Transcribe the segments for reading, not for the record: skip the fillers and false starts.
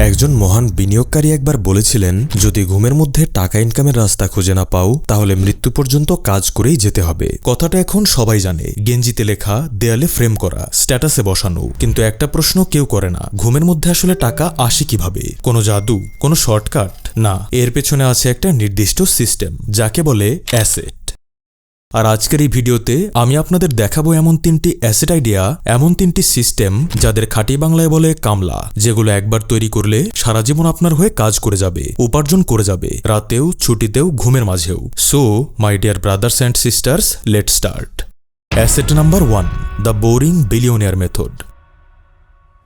একজন মহান বিনিয়োগকারী একবার বলেছিলেন, যদি ঘুমের মধ্যে টাকা ইনকামের রাস্তা খুঁজে না পাও তাহলে মৃত্যু পর্যন্ত কাজ করেই যেতে হবে। কথাটা এখন সবাই জানে, গেঞ্জিতে লেখা, দেয়ালে ফ্রেম করা, স্ট্যাটাসে বসানো। কিন্তু একটা প্রশ্ন কেউ করে না, ঘুমের মধ্যে আসলে টাকা আসে কিভাবে? কোনো জাদু, কোনো শর্টকাট? না, এর পেছনে আছে একটা নির্দিষ্ট সিস্টেম, যাকে বলে অ্যাসেট। আর আজকের এই ভিডিওতে আমি আপনাদের দেখাবো এমন 3টি অ্যাসেট আইডিয়া, এমন 3টি সিস্টেম যাদের খাঁটি বাংলায় বলে কামলা, যেগুলো একবার তৈরি করলে সারা জীবন আপনার হয়ে কাজ করে যাবে, উপার্জন করে যাবে, রাতেও, ছুটিতেও, ঘুমের মাঝেও। So my dear brothers and sisters, let's start. Asset number 1, the boring billionaire method.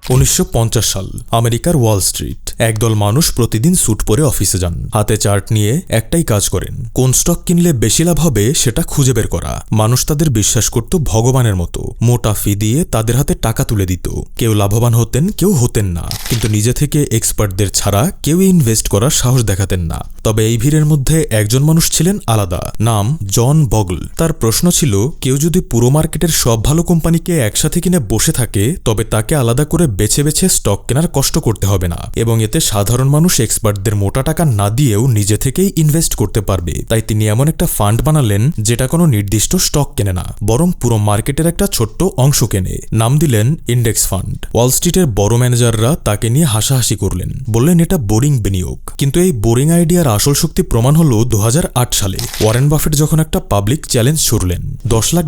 1950 সাল, আমেরিকার ওয়াল স্ট্রিট। একদল মানুষ প্রতিদিন স্যুট পরে অফিসে যান, হাতে চার্ট নিয়ে একটাই কাজ করেন, কোন স্টক কিনলে বেশি লাভ হবে সেটা খুঁজে বের করা। মানুষ তাদের বিশ্বাস করত ভগবানের মতো, মোটা ফি দিয়ে তাদের হাতে টাকা তুলে দিত। কেউ লাভবান হতেন, কেউ হতেন না, কিন্তু নিজে থেকে এক্সপার্টদের ছাড়া কেউ ইনভেস্ট করার সাহস দেখাতেন না। তবে এই ভিড়ের মধ্যে একজন মানুষ ছিলেন আলাদা, নাম জন বগল। তার প্রশ্ন ছিল, কেউ যদি পুরো মার্কেটের সব ভালো কোম্পানিকে একসাথে কিনে বসে থাকে তবে তাকে আলাদা করে বেছে বেছে স্টক কেনার কষ্ট করতে হবে না, এবং এতে সাধারণ মানুষ এক্সপার্টদের মোটা টাকা না দিয়েও নিজে থেকেই ইনভেস্ট করতে পারবে। তাই তিনি এমন একটা ফান্ড বানালেন যেটা কোনো নির্দিষ্ট স্টক কেনে না, বরং পুরো মার্কেটের একটা ছোট্ট অংশ কেনে। নাম দিলেন ইন্ডেক্স ফান্ড। ওয়াল স্ট্রিটের বড় ম্যানেজাররা তাকে নিয়ে হাসাহাসি করলেন, বললেন এটা বোরিং বিনিয়োগ। কিন্তু এই বোরিং আইডিয়ার আসল শক্তি প্রমাণ হলো 2008 সালে ওয়ারেন বাফেট যখন একটা পাবলিক চ্যালেঞ্জ ছুড়লেন, $10 লাখ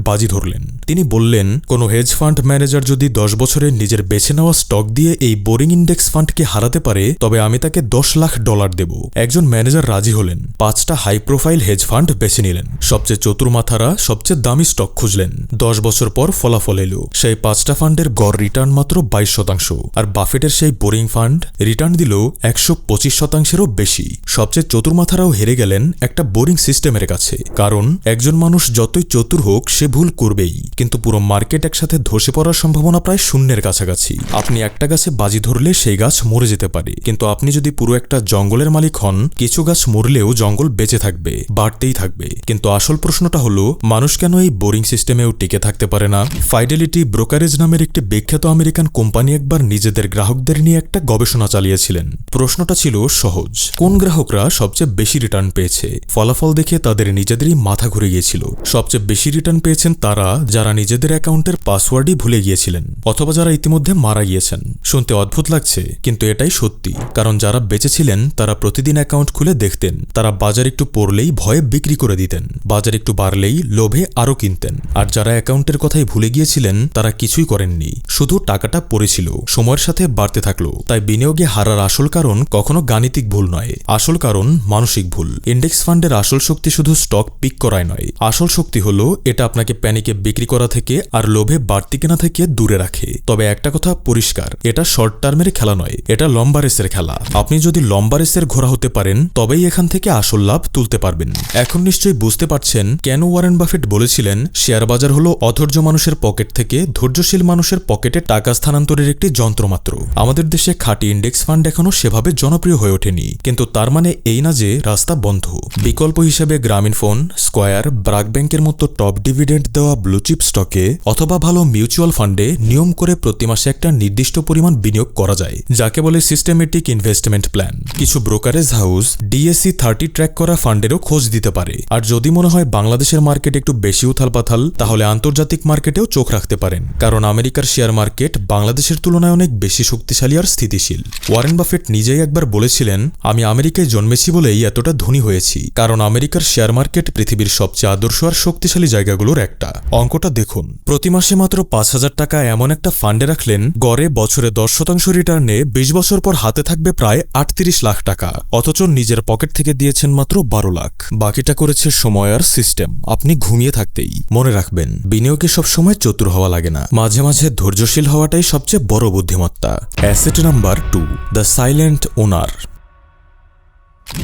বাজি ধরলেন। তিনি বললেন, কোনো হেজ ফান্ড ম্যানেজার যদি 10 বছরে নিজের বেছে নেওয়া স্টক দিয়ে এই বোরিং ইন্ডেক্স ফান্ডকে হারাতে পারে তবে আমি তাকে $10 লাখ দেব। একজন ম্যানেজার রাজি হলেন, 5টা হাই প্রোফাইল হেজ ফান্ড বেছে নিলেন, সবচেয়ে চতুর মাথারা সবচেয়ে দামি স্টক খুঁজলেন। 10 বছর পর ফলাফল এলো, সেই 5টা ফান্ডের গড় রিটার্ন মাত্র 22%, আর বাফেটের সেই বোরিং ফান্ড রিটার্ন দিল 125%-এরও বেশি। সবচেয়ে চতুর মাথারাও হেরে গেলেন একটা বোরিং সিস্টেমের কাছে, কারণ একজন মানুষ যতই চতুর হোক সে ভুল করবেই, কিন্তু পুরো মার্কেট একসাথে ধসে পড়ার সম্ভাবনা প্রায় শূন্যের কাছাকাছি। আপনি একটা গাছে বাজি ধরলে সেই গাছ মরে যেতে পারে, কিন্তু আপনি যদি পুরো একটা জঙ্গলের মালিক হন, কিছু গাছ মরলেও জঙ্গল বেঁচে থাকবে, বাড়তেই থাকবে। কিন্তু আসল প্রশ্নটা হলো, মানুষ কেন এই বোরিং সিস্টেমেও টিকে থাকতে পারে না? ফাইডেলিটি ব্রোকারেজ নামের একটি বিখ্যাত আমেরিকান কোম্পানি একবার নিজেদের গ্রাহকদের নিয়ে একটা গবেষণা চালিয়েছিলেন। প্রশ্নটা ছিল সহজ, কোন গ্রাহকরা সবচেয়ে বেশি রিটার্ন পেয়েছে? ফলাফল দেখে তাদের নিজেদেরই মাথা ঘুরে গিয়েছিল। সবচেয়ে বেশি রিটার্ন পেয়েছেন তারা যারা নিজেদের অ্যাকাউন্টের পাসওয়ার্ডই ভুলে গিয়েছিলেন, অথবা যারা ইতিমধ্যে মারা গিয়েছেন। শুনতে অদ্ভুত লাগছে, কিন্তু এটাই সত্যি। কারণ যারা বেঁচে ছিলেন তারা প্রতিদিন অ্যাকাউন্ট খুলে দেখতেন, তারা বাজার একটু পড়লেই ভয়ে বিক্রি করে দিতেন, বাজার একটু বাড়লেই লোভে আরও কিনতেন। আর যারা অ্যাকাউন্টের কথাই ভুলে গিয়েছিলেন তারা কিছুই করেননি, শুধু টাকাটা পড়েছিল, সময়ের সাথে বাড়তে থাকলো। তাই বিনিয়োগে হারার আসল কারণ কখনো গাণিতিক ভুল নয়, আসল কারণ মানসিক ভুল। ইন্ডেক্স ফান্ডের আসল শক্তি শুধু স্টক পিক করায় নয়, আসল শক্তি হলো এটা আপনাকে প্যানিকে বিক্রি করা থেকে আর লোভে বাড়তি কেনা থেকে দূরে রাখে। তবে একটা কথা পরিষ্কার, এটা শর্ট টার্মের খেলা নয়, এটা লম্বা রেসের খেলা। আপনি যদি লম্বা রেসের ঘোড়া হতে পারেন তবেই এখান থেকে আসল লাভ তুলতে পারবেন। এখন নিশ্চয়ই বুঝতে পারছেন কেন ওয়ারেন বাফেট বলেছিলেন, শেয়ার বাজার হলো অধৈর্য মানুষের পকেট থেকে ধৈর্যশীল মানুষের পকেটে টাকা স্থানান্তরের একটি যন্ত্রমাত্র। আমাদের দেশে খাঁটি ইন্ডেক্স ফান্ড এখনো সেভাবে জনপ্রিয় হয়ে ওঠেনি, কিন্তু তার মানে এই না যে রাস্তা বন্ধ। বিকল্প হিসেবে গ্রামীণ ফোন, স্কয়ার, ব্রাক ব্যাংকের মতো টপ ডিভিডেন্ড দেওয়া ব্লুচিপ স্টকে অথবা ভালো মিউচুয়াল ফান্ডে নিয়ম করে প্রতি মাসে একটা নির্দিষ্ট পরিমাণ বিনিয়োগ করা যায়, যাকে বলে সিস্টেমেটিক ইনভেস্টমেন্ট প্ল্যান। কিছু ব্রোকারেজ হাউস DSE 30 ট্র্যাক করা ফান্ডেরও খোঁজ দিতে পারে। আর যদি মনে হয় বাংলাদেশের মার্কেট একটু বেশি উথালপাথাল, তাহলে আন্তর্জাতিক মার্কেটেও চোখ রাখতে পারেন, কারণ আমেরিকার শেয়ার মার্কেট বাংলাদেশের তুলনায় অনেক বেশি শক্তিশালী আর স্থিতিশীল। ওয়ারেন বাফেট নিজেই একবার বলেছিলেন, আমি আমেরিকায় জন্মেছি বলেই এতটা ধনী হয়েছি, কারণ আমেরিকার শেয়ার মার্কেট পৃথিবীর সবচেয়ে আদর্শ আর শক্তিশালী জায়গাগুলোর একটা। অঙ্কটা দেখুন, প্রতি মাসে মাত্র 5,000 টাকা এমন একটা ফান্ডে রাখলেন, গড়ে বছরে 10% রিটার্নে 20 বছর পর হাতে থাকবে প্রায় 38 লাখ টাকা, অথচ নিজের পকেট থেকে দিয়েছেন মাত্র 12 লাখ। বাকিটা করেছে সময় আর সিস্টেম। আপনি ঘুমিয়ে থাকতেই। মনে রাখবেন, বিনিয়োগে সবসময় চতুর হওয়া লাগে না, মাঝে মাঝে ধৈর্যশীল হওয়াটাই সবচেয়ে বড় বুদ্ধিমত্তা। অ্যাসেট নাম্বার 2, দ্য সাইলেন্ট ওনার।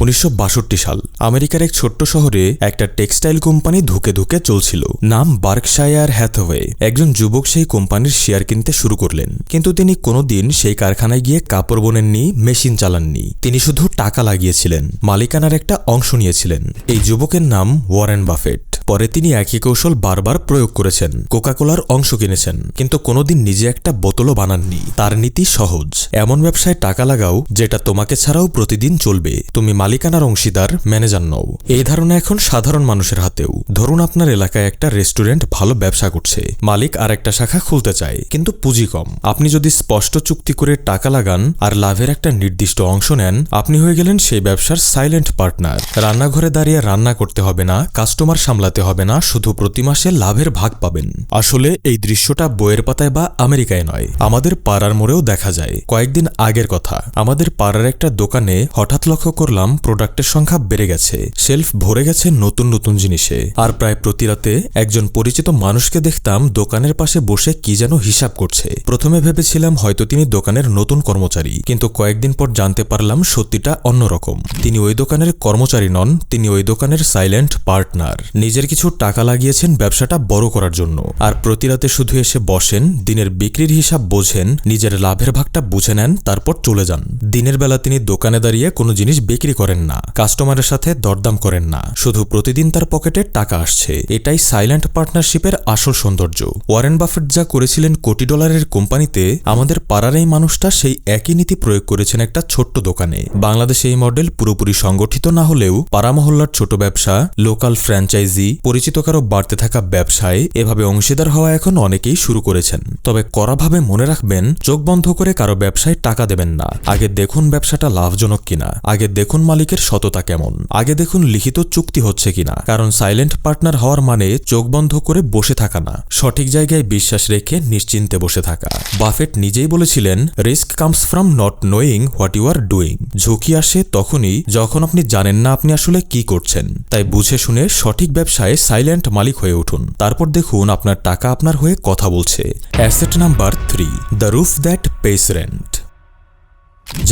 1962 সাল, আমেরিকার এক ছোট্ট শহরে একটা টেক্সটাইল কোম্পানি ধুকে ধুকে চলছিল, নাম বার্কশায়ার হ্যাথওয়ে। একজন যুবক সেই কোম্পানির শেয়ার কিনতে শুরু করলেন, কিন্তু তিনি কোনোদিন সেই কারখানায় গিয়ে কাপড় বোনেননি, মেশিন চালাননি। তিনি শুধু টাকা লাগিয়েছিলেন, মালিকানার একটা অংশ নিয়েছিলেন। এই যুবকের নাম ওয়ারেন বাফেট। পরে তিনি একই কৌশল বারবার প্রয়োগ করেছেন, কোকাকোলার অংশ কিনেছেন, কিন্তু কোনোদিন নিজে একটা বোতলও বানাননি। তার নীতি সহজ, এমন ব্যবসায় টাকা লাগাও যেটা তোমাকে ছাড়াও প্রতিদিন চলবে, তুমি মালিকানার অংশীদার, ম্যানেজার নও। এই ধারণা এখন সাধারণ মানুষের হাতেও। ধরুন আপনার এলাকায় একটা রেস্টুরেন্ট ভালো ব্যবসা করছে, মালিক আর একটা শাখা খুলতে চায়, কিন্তু পুঁজি কম। আপনি যদি স্পষ্ট চুক্তি করে টাকা লাগান আর লাভের একটা নির্দিষ্ট অংশ নেন, আপনি হয়ে গেলেন সেই ব্যবসার সাইলেন্ট পার্টনার। রান্নাঘরে দাঁড়িয়ে রান্না করতে হবে না, কাস্টমার সামলাতে হবে না, শুধু প্রতি মাসে লাভের ভাগ পাবেন। আসলে এই দৃশ্যটা বইয়ের পাতায় বা আমেরিকায় নয়, আমাদের পাড়ার মোড়েও দেখা যায়। কয়েকদিন আগের কথা, আমাদের পাড়ার একটা দোকানে হঠাৎ লক্ষ্য করলাম প্রোডাক্টের সংখ্যা বেড়ে গেছে, শেলফ ভরে গেছে নতুন নতুন জিনিসে। আর প্রায় প্রতি রাতে একজন পরিচিত মানুষকে দেখতাম দোকানের পাশে বসে কি যেন হিসাব করছে। প্রথমে ভেবেছিলাম হয়তো তিনি দোকানের নতুন কর্মচারী, কিন্তু কয়েকদিন পর জানতে পারলাম সত্যিটা অন্যরকম। তিনি ওই দোকানের কর্মচারী নন, তিনি ওই দোকানের সাইলেন্ট পার্টনার। নিজের কিছু টাকা লাগিয়েছেন ব্যবসাটা বড় করার জন্য, আর প্রতি রাতে শুধু এসে বসেন, দিনের বিক্রির হিসাব বোঝেন, নিজের লাভের ভাগটা বুঝে নেন, তারপর চলে যান। দিনের বেলা তিনি দোকানে দাঁড়িয়ে কোনো জিনিস বিক্রি করেন না, কাস্টমারের সাথে দরদাম করেন না, শুধু প্রতিদিন তার পকেটে টাকা আসছে। এটাই সাইলেন্ট পার্টনারশিপের আসল সৌন্দর্য। ওয়ারেন বাফেট যা করেছিলেন কোটি ডলারের কোম্পানিতে, আমাদের পাড়ার এই মানুষটা সেই একই নীতি প্রয়োগ করেছেন একটা ছোট্ট দোকানে। বাংলাদেশে এই মডেল পুরোপুরি সংগঠিত না হলেও পাড়া মহল্লার ছোট ব্যবসা, লোকাল ফ্র্যাঞ্চাইজি, পরিচিত কারো বাড়তে থাকা ব্যবসায় এভাবে অংশীদার হওয়া এখন অনেকেই শুরু করেছেন। তবে কড়াভাবে মনে রাখবেন, চোখ বন্ধ করে কারো ব্যবসায় টাকা দেবেন না। আগে দেখুন ব্যবসাটা লাভজনক কিনা, আগে দেখুন মালিকের সততা কেমন, আগে দেখুন লিখিত চুক্তি হচ্ছে কিনা। কারণ সাইলেন্ট পার্টনার হওয়ার মানে চোখ বন্ধ করে বসে থাকা না, সঠিক জায়গায় বিশ্বাস রেখে নিশ্চিন্তে বসে থাকা। বাফেট নিজেই বলেছিলেন, risk comes from not knowing what you are doing. ঝুঁকি আসে তখনই যখন আপনি জানেন না আপনি আসলে কি করছেন। তাই বুঝে শুনে সঠিক ব্যবসায় সাইলেন্ট মালিক হয়ে উঠুন, তারপর দেখুন আপনার টাকা আপনার হয়ে কথা বলছে। Asset number 3, the roof that pays rent.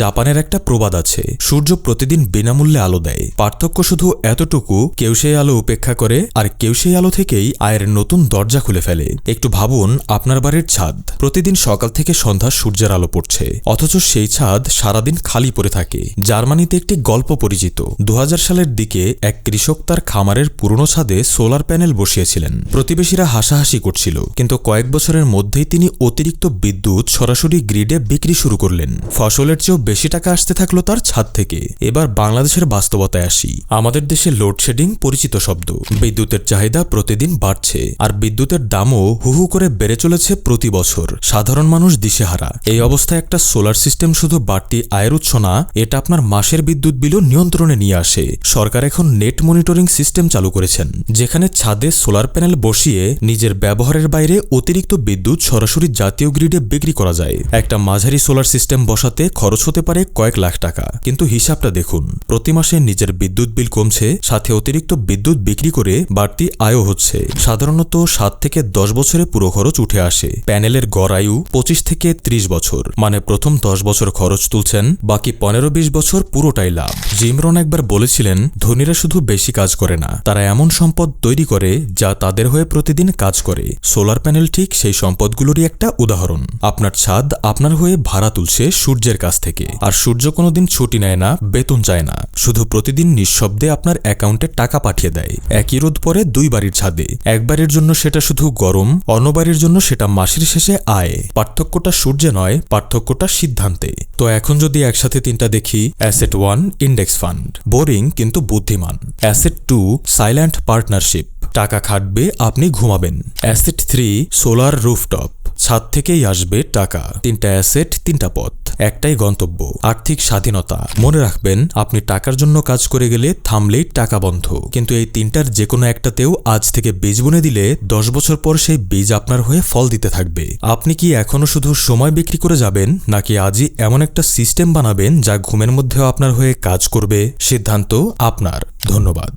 জাপানের একটা প্রবাদ আছে, সূর্য প্রতিদিন বিনামূল্যে আলো দেয়, পার্থক্য শুধু এতটুকু, কেউ সেই আলো উপেক্ষা করে আর কেউ সেই আলো থেকেই আয়ের নতুন দরজা খুলে ফেলে। একটু ভাবুন, আপনার বাড়ির ছাদ, প্রতিদিন সকাল থেকে সন্ধ্যা সূর্যের আলো পড়ছে, অথচ সেই ছাদ সারাদিন খালি পড়ে থাকে। জার্মানিতে একটি গল্প পরিচিত। 2000 সালের দিকে এক কৃষক তার খামারের পুরনো ছাদে সোলার প্যানেল বসিয়েছিলেন। প্রতিবেশীরা হাসাহাসি করছিল, কিন্তু কয়েক বছরের মধ্যেই তিনি অতিরিক্ত বিদ্যুৎ সরাসরি গ্রিডে বিক্রি শুরু করলেন। ফসলের চেয়েও বেশি টাকা আসতে থাকলো তার ছাদ থেকে। এবার বাংলাদেশের বাস্তবতায় আসি। আমাদের দেশে লোডশেডিং পরিচিত শব্দ। বিদ্যুতের চাহিদা প্রতিদিন বাড়ছে, আর বিদ্যুতের দামও হুহু করে বেড়ে চলেছে প্রতি বছর। সাধারণ মানুষ দিশেহারা। এই অবস্থায় একটা সোলার সিস্টেম শুধু বাড়তি আয়ের উৎস না, এটা আপনার মাসের বিদ্যুৎ বিলও নিয়ন্ত্রণে নিয়ে আসে। সরকার এখন নেট মনিটরিং সিস্টেম চালু করেছেন, যেখানে ছাদে সোলার প্যানেল বসিয়ে নিজের ব্যবহারের বাইরে অতিরিক্ত বিদ্যুৎ সরাসরি জাতীয় গ্রিডে বিক্রি করা যায়। একটা মাঝারি সোলার সিস্টেম বসাতে খরচ হতে পারে কয়েক লাখ টাকা, কিন্তু হিসাবটা দেখুন, প্রতি মাসে নিজের বিদ্যুৎ বিল কমছে, সাথে অতিরিক্ত বিদ্যুৎ বিক্রি করে বাড়তি আয়ও হচ্ছে। সাধারণত 7 থেকে 10 বছরে পুরো খরচ উঠে আসে। প্যানেলের গড় আয়ু 25 থেকে 30 বছর, মানে প্রথম 10 বছর খরচ তুলছেন, বাকি 15-20 বছর পুরোটাই লাভ। জিম রন একবার বলেছিলেন, ধনীরা শুধু বেশি কাজ করে না, তারা এমন সম্পদ তৈরি করে যা তাদের হয়ে প্রতিদিন কাজ করে। সোলার প্যানেল ঠিক সেই সম্পদগুলোরই একটা উদাহরণ। আপনার ছাদ আপনার হয়ে ভাড়া তুলছে সূর্যের কাছ থেকে, আর সূর্য কোনোদিন ছুটি নেয় না, বেতন চায় না, শুধু প্রতিদিন নিঃশব্দে আপনার অ্যাকাউন্টে টাকা পাঠিয়ে দেয়। একই রোদ পরে 2 বাড়ির ছাদে, এক বাড়ির জন্য সেটা শুধু গরম, অন্য বাড়ির জন্য সেটা মাসের শেষে আয়। পার্থক্যটা সূর্যে নয়, পার্থক্যটা সিদ্ধান্তে। তো এখন যদি একসাথে 3টা দেখি, অ্যাসেট 1 ইন্ডেক্স ফান্ড, বোরিং কিন্তু বুদ্ধিমান। অ্যাসেট 2 সাইলেন্ট পার্টনারশিপ, টাকা খাটবে আপনি ঘুমাবেন। অ্যাসেট 3 সোলার রুফটপ, ছাদ থেকেই আসবে টাকা। 3টা অ্যাসেট, 3টা পথ, একটাই গন্তব্য, আর্থিক স্বাধীনতা। মনে রাখবেন, আপনি টাকার জন্য কাজ করে গেলে থামলেই টাকা বন্ধ, কিন্তু এই 3টার যে কোনো একটাতেও আজ থেকে বীজ বুনে দিলে 10 বছর পর সেই বীজ আপনার হয়ে ফল দিতে থাকবে। আপনি কি এখনো শুধু সময় বিক্রি করে যাবেন, নাকি আজই এমন একটা সিস্টেম বানাবেন যা ঘুমের মধ্যেও আপনার হয়ে কাজ করবে? সিদ্ধান্ত আপনার। ধন্যবাদ।